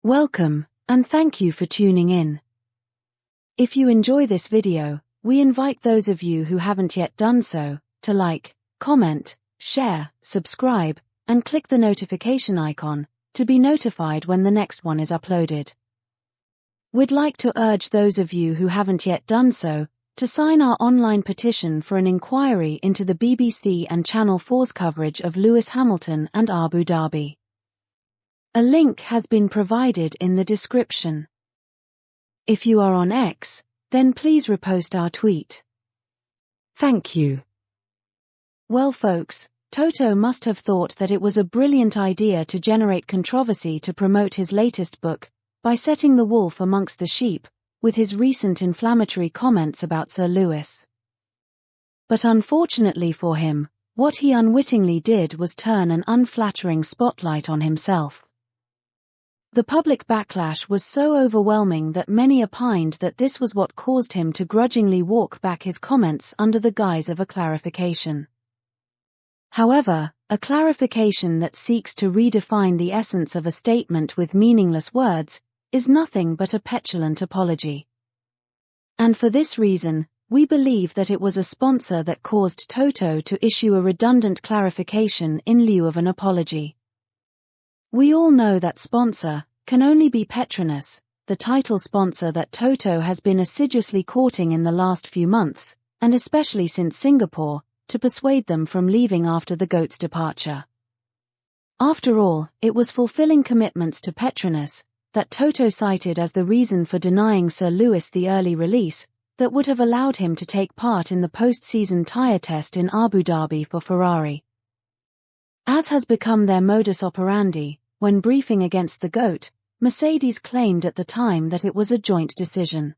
Welcome, and thank you for tuning in. If you enjoy this video, we invite those of you who haven't yet done so, to like, comment, share, subscribe, and click the notification icon, to be notified when the next one is uploaded. We'd like to urge those of you who haven't yet done so, to sign our online petition for an inquiry into the BBC and Channel 4's coverage of Lewis Hamilton and Abu Dhabi. A link has been provided in the description. If you are on X, then please repost our tweet. Thank you. Well folks, Toto must have thought that it was a brilliant idea to generate controversy to promote his latest book, by setting the wolf amongst the sheep, with his recent inflammatory comments about Sir Lewis. But unfortunately for him, what he unwittingly did was turn an unflattering spotlight on himself. The public backlash was so overwhelming that many opined that this was what caused him to grudgingly walk back his comments under the guise of a clarification. However, a clarification that seeks to redefine the essence of a statement with meaningless words is nothing but a petulant apology. And for this reason, we believe that it was a sponsor that caused Toto to issue a redundant clarification in lieu of an apology. We all know that sponsor can only be Petronas, the title sponsor that Toto has been assiduously courting in the last few months, and especially since Singapore, to persuade them from leaving after the GOAT's departure. After all, it was fulfilling commitments to Petronas that Toto cited as the reason for denying Sir Lewis the early release that would have allowed him to take part in the post-season tyre test in Abu Dhabi for Ferrari. As has become their modus operandi, when briefing against the GOAT, Mercedes claimed at the time that it was a joint decision.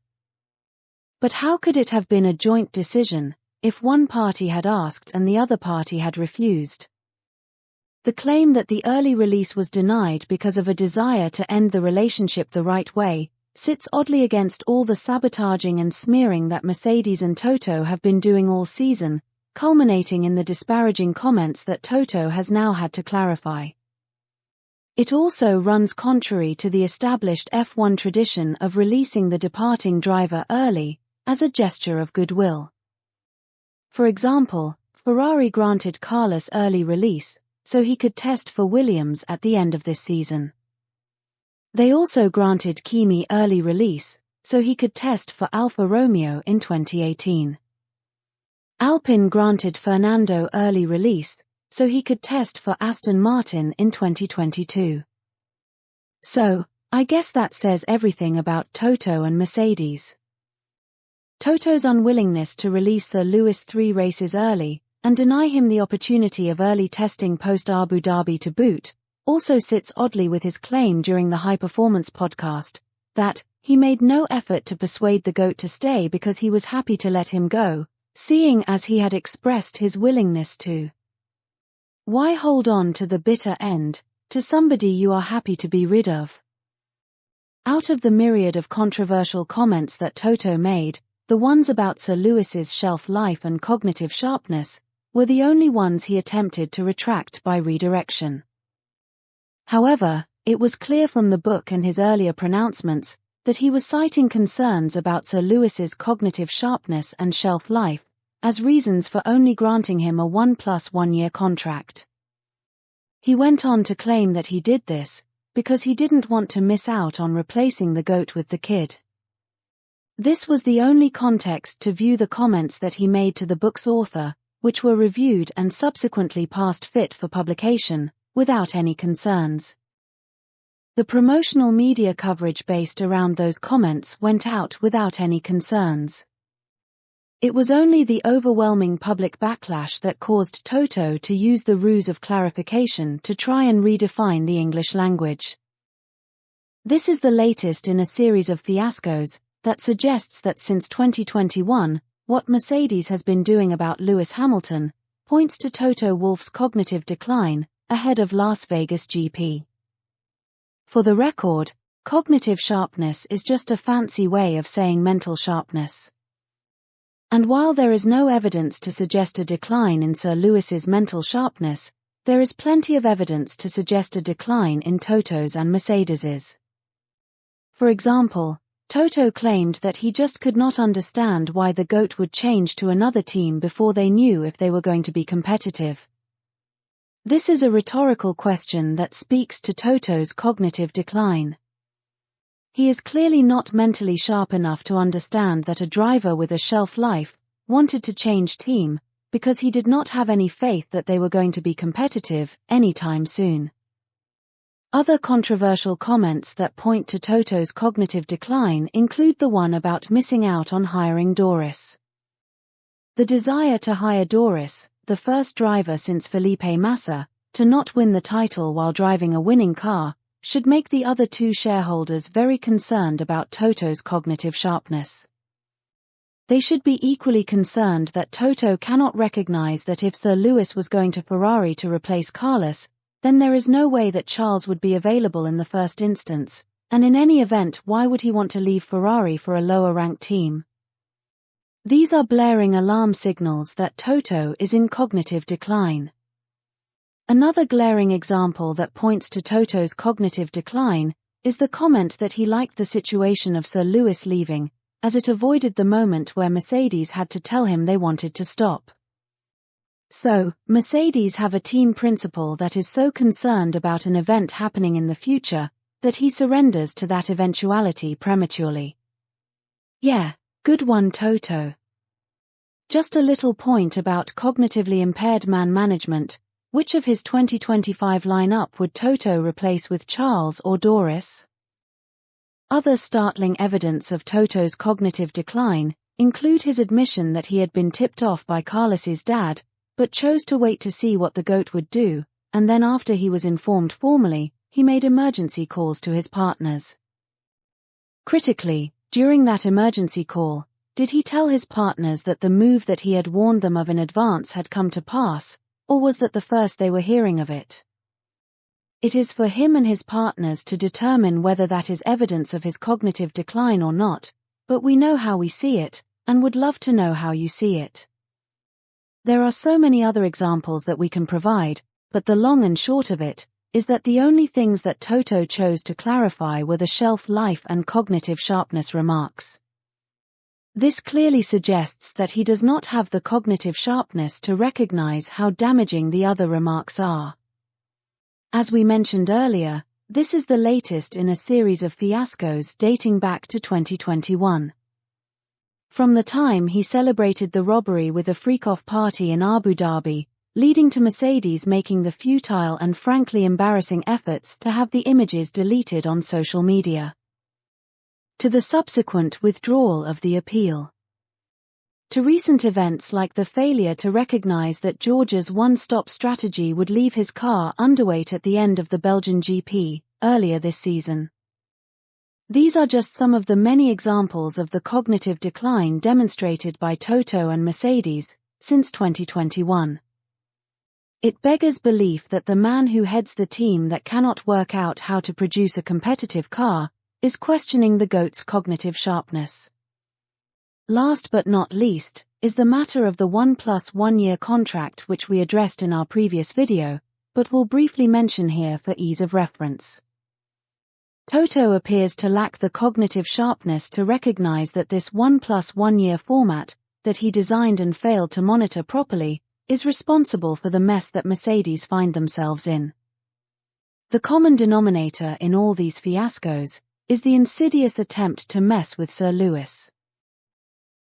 But how could it have been a joint decision if one party had asked and the other party had refused? The claim that the early release was denied because of a desire to end the relationship the right way sits oddly against all the sabotaging and smearing that Mercedes and Toto have been doing all season, culminating in the disparaging comments that Toto has now had to clarify. It also runs contrary to the established F1 tradition of releasing the departing driver early, as a gesture of goodwill. For example, Ferrari granted Carlos early release, so he could test for Williams at the end of this season. They also granted Kimi early release, so he could test for Alfa Romeo in 2018. Alpine granted Fernando early release, so he could test for Aston Martin in 2022. So, I guess that says everything about Toto and Mercedes. Toto's unwillingness to release Sir Lewis 3 races early, and deny him the opportunity of early testing post-Abu Dhabi to boot, also sits oddly with his claim during the High Performance podcast, that he made no effort to persuade the GOAT to stay because he was happy to let him go, seeing as he had expressed his willingness to. Why hold on to the bitter end, to somebody you are happy to be rid of? Out of the myriad of controversial comments that Toto made, the ones about Sir Lewis's shelf life and cognitive sharpness were the only ones he attempted to retract by redirection. However, it was clear from the book and his earlier pronouncements that he was citing concerns about Sir Lewis's cognitive sharpness and shelf life as reasons for only granting him a 1+1 year contract. He went on to claim that he did this because he didn't want to miss out on replacing the GOAT with the kid. This was the only context to view the comments that he made to the book's author, which were reviewed and subsequently passed fit for publication, without any concerns. The promotional media coverage based around those comments went out without any concerns. It was only the overwhelming public backlash that caused Toto to use the ruse of clarification to try and redefine the English language. This is the latest in a series of fiascos that suggests that since 2021, what Mercedes has been doing about Lewis Hamilton points to Toto Wolff's cognitive decline ahead of lasvegasgp. For the record, cognitive sharpness is just a fancy way of saying mental sharpness. And while there is no evidence to suggest a decline in Sir Lewis's mental sharpness, there is plenty of evidence to suggest a decline in Toto's and Mercedes's. For example, Toto claimed that he just could not understand why the GOAT would change to another team before they knew if they were going to be competitive. This is a rhetorical question that speaks to Toto's cognitive decline. He is clearly not mentally sharp enough to understand that a driver with a shelf life wanted to change team because he did not have any faith that they were going to be competitive anytime soon. Other controversial comments that point to Toto's cognitive decline include the one about missing out on hiring Doris. The desire to hire Doris, the first driver since Felipe Massa, to not win the title while driving a winning car, should make the other two shareholders very concerned about Toto's cognitive sharpness. They should be equally concerned that Toto cannot recognize that if Sir Lewis was going to Ferrari to replace Carlos, then there is no way that Charles would be available in the first instance, and in any event, why would he want to leave Ferrari for a lower-ranked team? These are blaring alarm signals that Toto is in cognitive decline. Another glaring example that points to Toto's cognitive decline is the comment that he liked the situation of Sir Lewis leaving, as it avoided the moment where Mercedes had to tell him they wanted to stop. So, Mercedes have a team principal that is so concerned about an event happening in the future that he surrenders to that eventuality prematurely. Yeah, good one, Toto. Just a little point about cognitively impaired man management. Which of his 2025 lineup would Toto replace with Charles or Doris? Other startling evidence of Toto's cognitive decline include his admission that he had been tipped off by Carlos's dad, but chose to wait to see what the GOAT would do, and then after he was informed formally, he made emergency calls to his partners. Critically, during that emergency call, did he tell his partners that the move that he had warned them of in advance had come to pass, or was that the first they were hearing of it? It is for him and his partners to determine whether that is evidence of his cognitive decline or not, but we know how we see it, and would love to know how you see it. There are so many other examples that we can provide, but the long and short of it is that the only things that Toto chose to clarify were the shelf life and cognitive sharpness remarks. This clearly suggests that he does not have the cognitive sharpness to recognize how damaging the other remarks are. As we mentioned earlier, this is the latest in a series of fiascos dating back to 2021. From the time he celebrated the robbery with a freak-off party in Abu Dhabi, leading to Mercedes making the futile and frankly embarrassing efforts to have the images deleted on social media, to the subsequent withdrawal of the appeal, to recent events like the failure to recognize that George's one-stop strategy would leave his car underweight at the end of the Belgian GP earlier this season. These are just some of the many examples of the cognitive decline demonstrated by Toto and Mercedes since 2021. It beggars belief that the man who heads the team that cannot work out how to produce a competitive car is questioning the GOAT's cognitive sharpness. Last but not least, is the matter of the 1+1 year contract which we addressed in our previous video, but will briefly mention here for ease of reference. Toto appears to lack the cognitive sharpness to recognize that this 1+1 year format, that he designed and failed to monitor properly, is responsible for the mess that Mercedes find themselves in. The common denominator in all these fiascos is the insidious attempt to mess with Sir Lewis.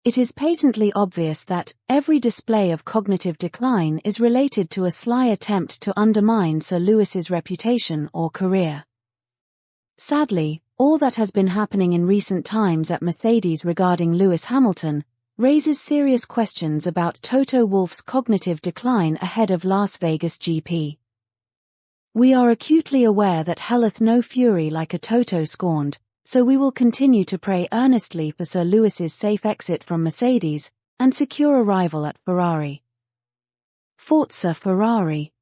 It is patently obvious that every display of cognitive decline is related to a sly attempt to undermine Sir Lewis's reputation or career. Sadly, all that has been happening in recent times at Mercedes regarding Lewis Hamilton raises serious questions about Toto Wolff's cognitive decline ahead of Las Vegas GP. We are acutely aware that helleth no fury like a Toto scorned, so we will continue to pray earnestly for Sir Lewis's safe exit from Mercedes and secure arrival at Ferrari. Forza Ferrari.